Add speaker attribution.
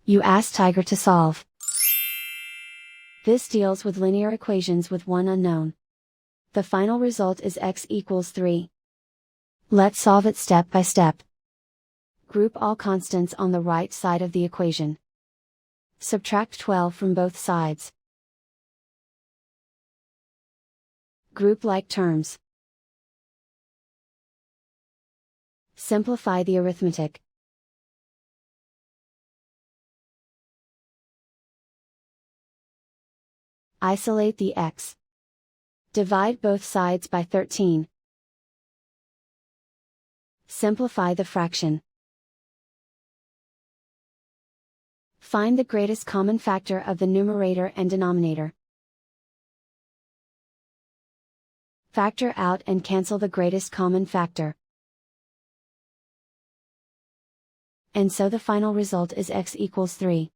Speaker 1: You ask Tiger to solve. This deals with linear equations with one unknown. The final result is x equals 3. Let's solve it step by step. Group all constants on the right side of the equation. Subtract 12 from both sides. Group like terms. Simplify the arithmetic. Isolate the x. Divide both sides by 13. Simplify the fraction. Find the greatest common factor of the numerator and denominator. Factor out and cancel the greatest common factor. And so the final result is x equals 3.